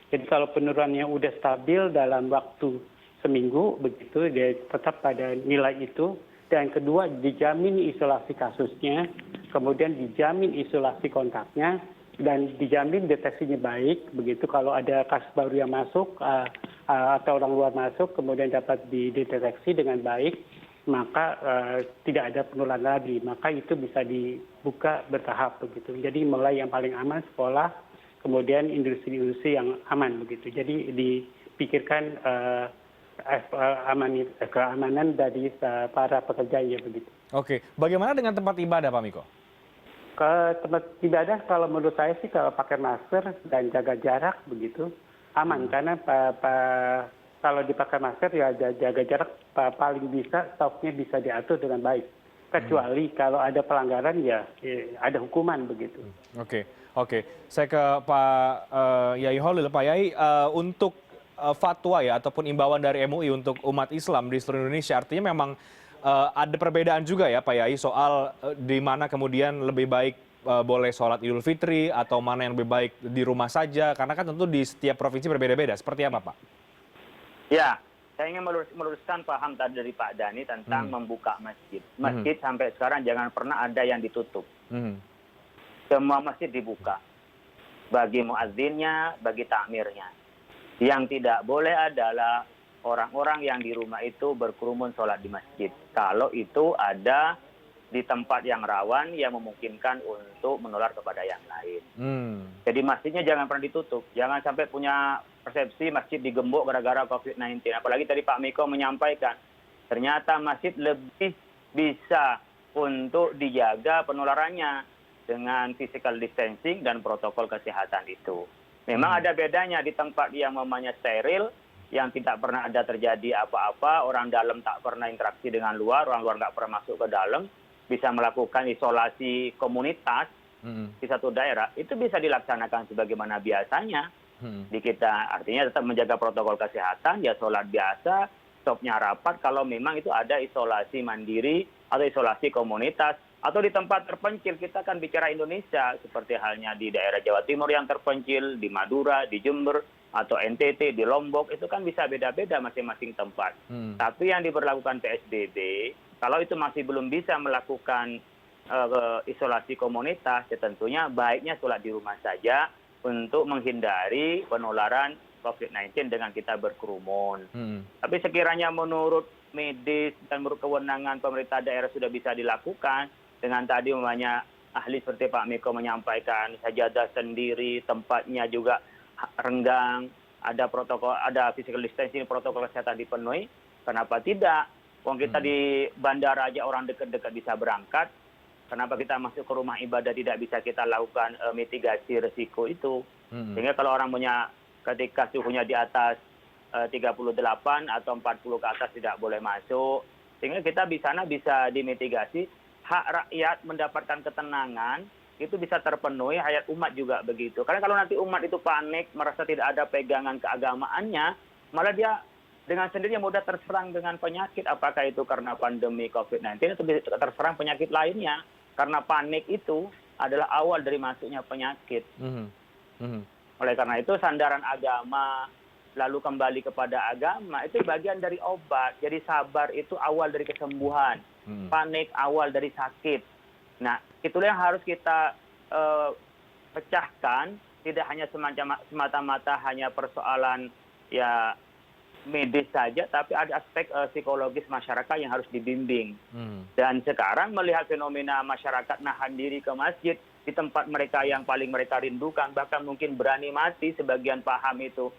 Jadi kalau penurunannya udah stabil dalam waktu seminggu begitu, dia tetap pada nilai itu. Dan kedua, dijamin isolasi kasusnya, kemudian dijamin isolasi kontaknya, dan dijamin deteksinya baik begitu. Kalau ada kasus baru yang masuk atau orang luar masuk, kemudian dapat dideteksi dengan baik, maka tidak ada penularan lagi. Maka itu bisa dibuka bertahap begitu. Jadi mulai yang paling aman sekolah, kemudian industri-industri yang aman begitu. Jadi dipikirkan keamanan dari para pekerjanya begitu. Oke, bagaimana dengan tempat ibadah, Pak Miko? Ke tempat ibadah kalau menurut saya sih kalau pakai masker dan jaga jarak begitu aman, karena kalau dipakai masker ya jaga jarak paling bisa stoknya bisa diatur dengan baik. Kecuali kalau ada pelanggaran ya ada hukuman begitu. Oke. Saya ke Pak Yai Holil. Pak Yai, untuk fatwa ya ataupun imbauan dari MUI untuk umat Islam di seluruh Indonesia, artinya memang ada perbedaan juga ya Pak Yai soal di mana kemudian lebih baik boleh sholat Idul Fitri atau mana yang lebih baik di rumah saja, karena kan tentu di setiap provinsi berbeda-beda. Seperti apa Pak? Ya, saya ingin meluruskan paham tadi dari Pak Dhani tentang membuka masjid. Masjid sampai sekarang jangan pernah ada yang ditutup. Semua masjid dibuka. Bagi muadzinnya, bagi takmirnya. Yang tidak boleh adalah orang-orang yang di rumah itu berkerumun sholat di masjid. Kalau itu ada di tempat yang rawan yang memungkinkan untuk menular kepada yang lain. Jadi masjidnya jangan pernah ditutup. Jangan sampai punya persepsi masjid digembok gara-gara COVID-19. Apalagi tadi Pak Miko menyampaikan, ternyata masjid lebih bisa untuk dijaga penularannya dengan physical distancing dan protokol kesehatan itu. Memang ada bedanya di tempat yang namanya steril, yang tidak pernah ada terjadi apa-apa, orang dalam tak pernah interaksi dengan luar, orang luar nggak pernah masuk ke dalam, bisa melakukan isolasi komunitas di satu daerah, itu bisa dilaksanakan sebagaimana biasanya di kita. Artinya tetap menjaga protokol kesehatan, ya sholat biasa, stopnya rapat, kalau memang itu ada isolasi mandiri atau isolasi komunitas. Atau di tempat terpencil, kita kan bicara Indonesia, seperti halnya di daerah Jawa Timur yang terpencil, di Madura, di Jember, atau NTT, di Lombok, itu kan bisa beda-beda masing-masing tempat. Tapi yang diberlakukan PSBB, kalau itu masih belum bisa melakukan isolasi komunitas, ya tentunya baiknya sholat di rumah saja untuk menghindari penularan COVID-19 dengan kita berkerumun. Tapi sekiranya menurut medis dan menurut kewenangan pemerintah daerah sudah bisa dilakukan, dengan tadi umpamanya ahli seperti Pak Miko menyampaikan, sajadah sendiri, tempatnya juga renggang, ada protokol, ada physical distancing, protokol kesehatan dipenuhi, kenapa tidak? Wong kita di bandara aja orang dekat-dekat bisa berangkat, kenapa kita masuk ke rumah ibadah tidak bisa kita lakukan mitigasi risiko itu? Sehingga kalau orang punya, ketika suhunya di atas 38 atau 40 ke atas tidak boleh masuk, sehingga kita di sana bisa dimitigasi, hak rakyat mendapatkan ketenangan, itu bisa terpenuhi, hayat umat juga begitu. Karena kalau nanti umat itu panik, merasa tidak ada pegangan keagamaannya, malah dia dengan sendirinya mudah terserang dengan penyakit. Apakah itu karena pandemi COVID-19 atau terserang penyakit lainnya. Karena panik itu adalah awal dari masuknya penyakit. Oleh karena itu sandaran agama, lalu kembali kepada agama, itu bagian dari obat. Jadi sabar itu awal dari kesembuhan. Panik awal dari sakit. Nah, itulah yang harus kita pecahkan, tidak hanya semata-mata hanya persoalan ya medis saja, tapi ada aspek psikologis masyarakat yang harus dibimbing. Dan sekarang melihat fenomena masyarakat nahan diri ke masjid di tempat mereka yang paling mereka rindukan, bahkan mungkin berani mati, sebagian paham itu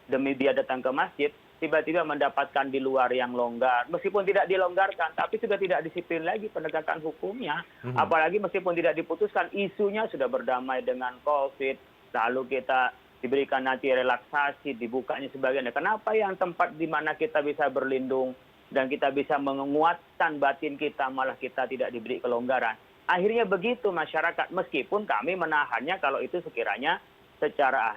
demi dia datang ke masjid, tiba-tiba mendapatkan di luar yang longgar. Meskipun tidak dilonggarkan, tapi sudah tidak disiplin lagi penegakan hukumnya. Apalagi meskipun tidak diputuskan, isunya sudah berdamai dengan COVID, lalu kita diberikan nanti relaksasi, dibukanya sebagainya. Kenapa yang tempat di mana kita bisa berlindung dan kita bisa menguatkan batin kita, malah kita tidak diberi kelonggaran? Akhirnya begitu masyarakat, meskipun kami menahannya kalau itu sekiranya secara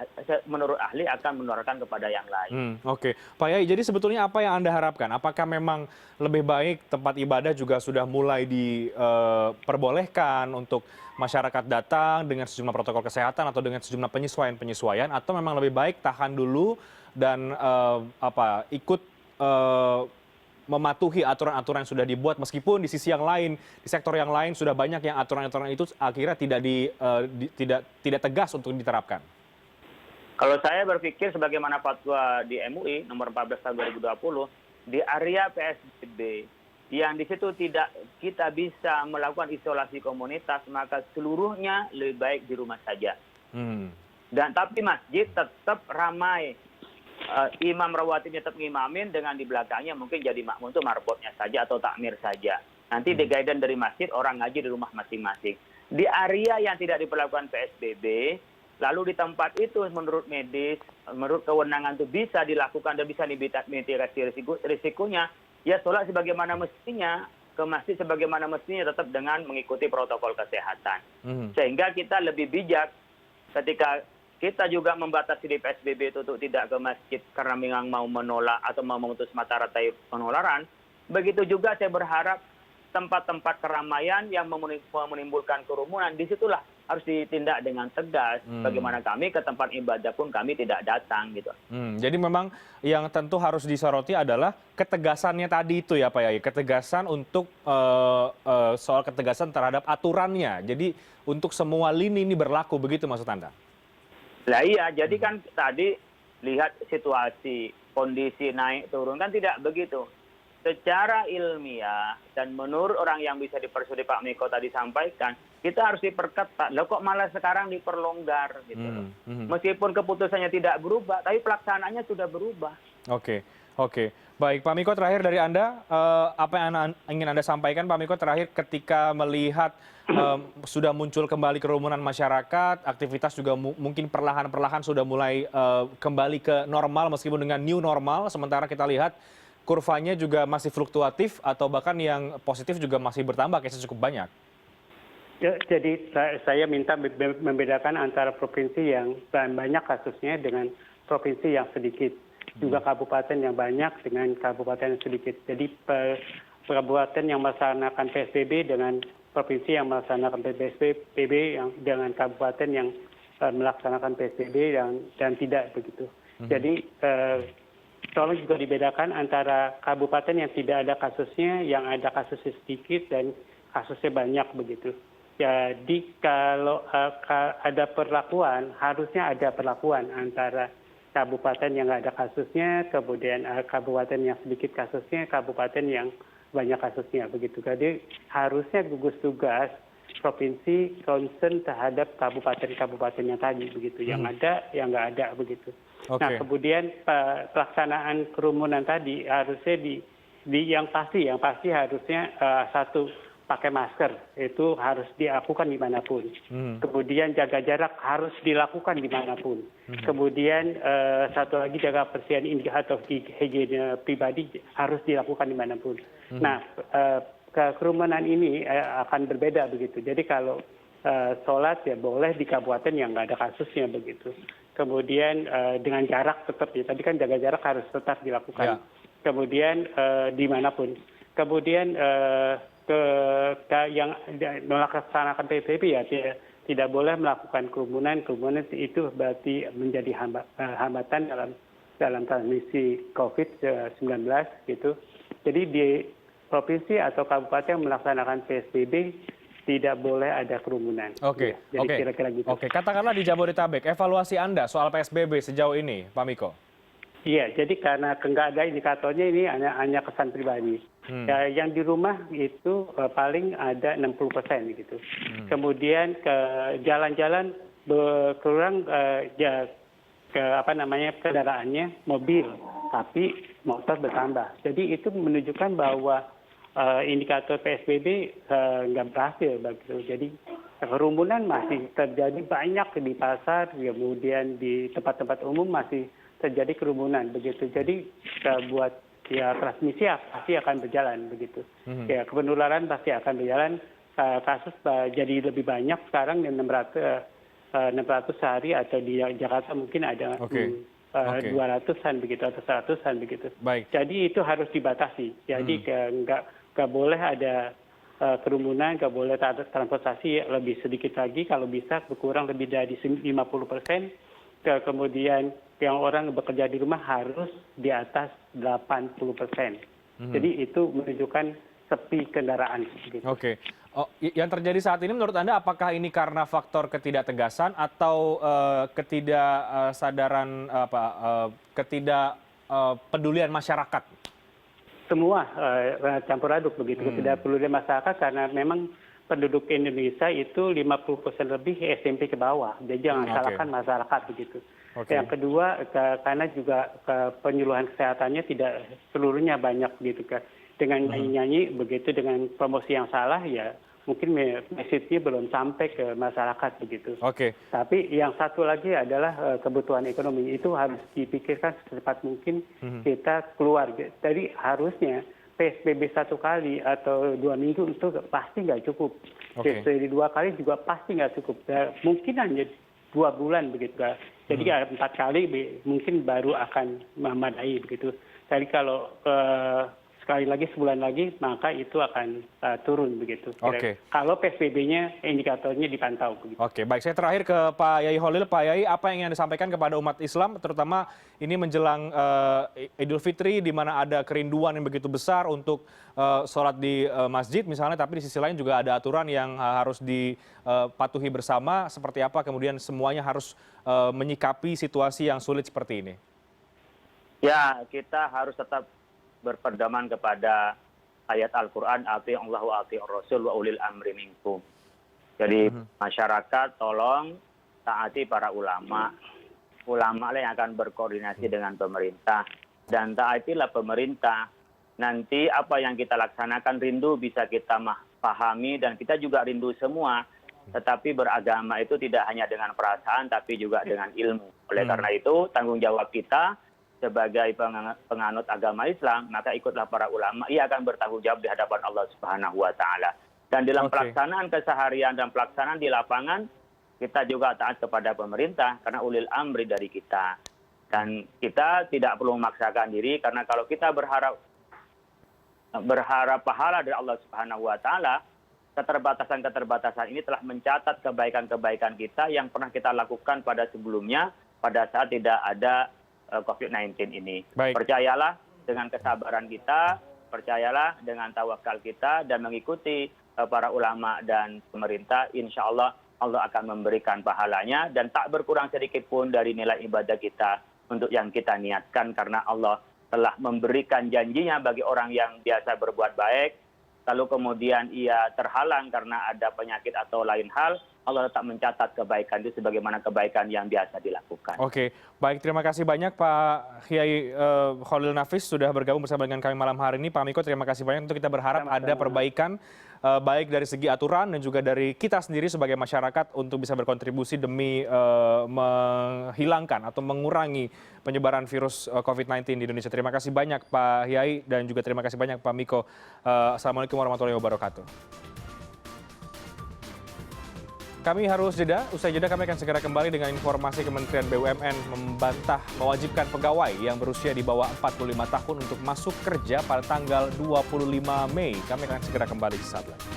menurut ahli akan menularkan kepada yang lain. Oke, Pak Yai, jadi sebetulnya apa yang Anda harapkan? Apakah memang lebih baik tempat ibadah juga sudah mulai diperbolehkan untuk masyarakat datang dengan sejumlah protokol kesehatan atau dengan sejumlah penyesuaian-penyesuaian, atau memang lebih baik tahan dulu dan ikut mematuhi aturan-aturan yang sudah dibuat, meskipun di sisi yang lain, di sektor yang lain sudah banyak yang aturan-aturan itu akhirnya tidak tegas untuk diterapkan? Kalau saya berpikir sebagaimana fatwa di MUI nomor 14 tahun 2020, di area PSBB yang di situ tidak kita bisa melakukan isolasi komunitas, maka seluruhnya lebih baik di rumah saja. Dan tapi masjid tetap ramai. Imam rawatibnya tetap ngimamin, dengan di belakangnya mungkin jadi makmum itu marbotnya saja atau takmir saja. Nanti di guidance dari masjid, orang ngaji di rumah masing-masing. Di area yang tidak diperlakukan PSBB, lalu di tempat itu menurut medis, menurut kewenangan itu bisa dilakukan dan bisa mitigasi risikonya, ya sholat sebagaimana mestinya, ke masjid sebagaimana mestinya, tetap dengan mengikuti protokol kesehatan. Sehingga kita lebih bijak ketika kita juga membatasi di PSBB itu untuk tidak ke masjid karena memang mau menolak atau mau memutus mata rantai penularan. Begitu juga saya berharap tempat-tempat keramaian yang menimbulkan kerumunan, disitulah harus ditindak dengan tegas. Bagaimana kami ke tempat ibadah pun kami tidak datang gitu. Jadi memang yang tentu harus disoroti adalah ketegasannya tadi itu ya Pak Yai, ketegasan untuk soal ketegasan terhadap aturannya. Jadi untuk semua lini ini berlaku, begitu maksud Anda? Lah iya, jadi kan tadi lihat situasi, kondisi naik turun kan tidak begitu. Secara ilmiah dan menurut orang yang bisa dipersuadi Pak Miko tadi sampaikan, kita harus diperketat. Loh kok malah sekarang diperlonggar gitu loh. Meskipun keputusannya tidak berubah, tapi pelaksanaannya sudah berubah. Oke. Baik, Pak Miko, terakhir dari Anda, apa yang ingin Anda sampaikan Pak Miko terakhir ketika melihat sudah muncul kembali kerumunan masyarakat, aktivitas juga mungkin perlahan-perlahan sudah mulai kembali ke normal meskipun dengan new normal, sementara kita lihat kurvanya juga masih fluktuatif atau bahkan yang positif juga masih bertambah, kasusnya cukup banyak. Ya, jadi saya minta membedakan antara provinsi yang banyak kasusnya dengan provinsi yang sedikit. Juga kabupaten yang banyak dengan kabupaten yang sedikit. Jadi kabupaten yang melaksanakan PSBB dengan provinsi yang melaksanakan PSBB yang dengan kabupaten yang melaksanakan PSBB dan tidak begitu. Jadi tolong juga dibedakan antara kabupaten yang tidak ada kasusnya, yang ada kasusnya sedikit dan kasusnya banyak begitu. Jadi kalau ada perlakuan, harusnya ada perlakuan antara kabupaten yang nggak ada kasusnya, kemudian kabupaten yang sedikit kasusnya, kabupaten yang banyak kasusnya begitu. Jadi harusnya gugus tugas provinsi concern terhadap kabupaten-kabupatennya tadi begitu, yang ada, yang nggak ada begitu. Nah kemudian pelaksanaan kerumunan tadi harusnya yang pasti harusnya satu, pakai masker itu harus dilakukan dimanapun. Kemudian jaga jarak harus dilakukan dimanapun. Kemudian satu lagi jaga kebersihan atau higiene pribadi harus dilakukan dimanapun. Nah kerumunan ini akan berbeda begitu. Jadi kalau sholat ya boleh di kabupaten yang nggak ada kasusnya begitu. Kemudian dengan jarak tetap ya, tadi kan jaga jarak harus tetap dilakukan. Kemudian dimanapun. Kemudian yang melaksanakan PSBB ya tidak boleh melakukan kerumunan itu berarti menjadi hambatan dalam transmisi COVID-19 gitu. Jadi di provinsi atau kabupaten yang melaksanakan PSBB tidak boleh ada kerumunan. Oke. Kira-kira gitu. Oke, katakanlah di Jabodetabek, evaluasi Anda soal PSBB sejauh ini, Pak Miko. Iya, jadi karena nggak ada indikatornya ini hanya kesan pribadi. Ya, yang di rumah itu paling ada 60% gitu. Kemudian ke jalan-jalan berkurang kendaraannya mobil, tapi motor bertambah. Jadi itu menunjukkan bahwa indikator PSBB nggak berhasil begitu. Jadi kerumunan masih terjadi banyak di pasar, kemudian di tempat-tempat umum masih terjadi kerumunan begitu. Jadi buat transmisi pasti akan berjalan begitu. Ya penularan pasti akan berjalan. Kasus jadi lebih banyak sekarang 600 sehari, atau di Jakarta mungkin ada 200-an begitu atau 100-an begitu. Baik. Jadi itu harus dibatasi. Jadi nggak boleh ada kerumunan, nggak boleh transportasi lebih sedikit lagi, kalau bisa berkurang lebih dari 50%. Kemudian yang orang bekerja di rumah harus di atas 80%. Jadi itu menunjukkan sepi kendaraan. Gitu. Oke. Yang terjadi saat ini menurut Anda apakah ini karena faktor ketidaktegasan atau ketidaksadaran ketidakpedulian masyarakat? Semua campur aduk begitu. Ketidakpedulian masyarakat karena memang penduduk Indonesia itu 50% lebih SMP ke bawah. Jadi jangan salahkan masyarakat begitu. Yang kedua karena juga penyuluhan kesehatannya tidak seluruhnya banyak gitu kan. Dengan nyanyi-nyanyi begitu, dengan promosi yang salah ya mungkin message-nya belum sampai ke masyarakat begitu. Tapi yang satu lagi adalah kebutuhan ekonomi, itu harus dipikirkan secepat mungkin kita keluar. Jadi harusnya PSBB 1 kali atau 2 minggu itu pasti nggak cukup. PSBB 2 kali juga pasti nggak cukup. Mungkin hanya 2 bulan begitu. Jadi 4 kali mungkin baru akan memadai begitu. Jadi kalau sekali lagi sebulan lagi maka itu akan turun begitu. Kalau PSBB-nya indikatornya dipantau begitu. Baik, saya terakhir ke Pak Yai Holil. Pak Yai, apa yang ingin disampaikan kepada umat Islam, terutama ini menjelang Idul Fitri, di mana ada kerinduan yang begitu besar untuk sholat di masjid misalnya, tapi di sisi lain juga ada aturan yang harus dipatuhi bersama. Seperti apa kemudian semuanya harus menyikapi situasi yang sulit seperti ini? Ya, kita harus tetap berpedoman kepada ayat Al-Quran, ati'ullah wa ati'ur rasul wa ulil amri minkum. Jadi masyarakat tolong taati para ulama. Ulama lah yang akan berkoordinasi dengan pemerintah. Dan taatilah pemerintah. Nanti apa yang kita laksanakan rindu bisa kita pahami, dan kita juga rindu semua. Tetapi beragama itu tidak hanya dengan perasaan tapi juga dengan ilmu. Oleh karena itu tanggung jawab kita sebagai penganut agama Islam, maka ikutlah para ulama, ia akan bertanggung jawab di hadapan Allah Subhanahu wa taala. Dan dalam pelaksanaan keseharian dan pelaksanaan di lapangan, kita juga taat kepada pemerintah karena ulil amri dari kita. Dan kita tidak perlu memaksakan diri, karena kalau kita berharap pahala dari Allah Subhanahu wa taala, keterbatasan-keterbatasan ini telah mencatat kebaikan-kebaikan kita yang pernah kita lakukan pada sebelumnya pada saat tidak ada COVID-19 ini. Baik. Percayalah dengan kesabaran kita, percayalah dengan tawakal kita dan mengikuti para ulama dan pemerintah, insya Allah Allah akan memberikan pahalanya dan tak berkurang sedikit pun dari nilai ibadah kita untuk yang kita niatkan, karena Allah telah memberikan janjinya bagi orang yang biasa berbuat baik, lalu kemudian ia terhalang karena ada penyakit atau lain hal, Allah tetap mencatat kebaikan itu sebagaimana kebaikan yang biasa dilakukan. Oke, baik, terima kasih banyak Pak Kiai Khalil Nafis sudah bergabung bersama dengan kami malam hari ini. Pak Miko, terima kasih banyak. Untuk kita berharap ada perbaikan baik dari segi aturan dan juga dari kita sendiri sebagai masyarakat untuk bisa berkontribusi demi menghilangkan atau mengurangi penyebaran virus COVID-19 di Indonesia. Terima kasih banyak Pak Kiai dan juga terima kasih banyak Pak Miko. Assalamualaikum warahmatullahi wabarakatuh. Kami harus jeda, usai jeda kami akan segera kembali dengan informasi Kementerian BUMN membantah mewajibkan pegawai yang berusia di bawah 45 tahun untuk masuk kerja pada tanggal 25 Mei. Kami akan segera kembali sesaat lagi.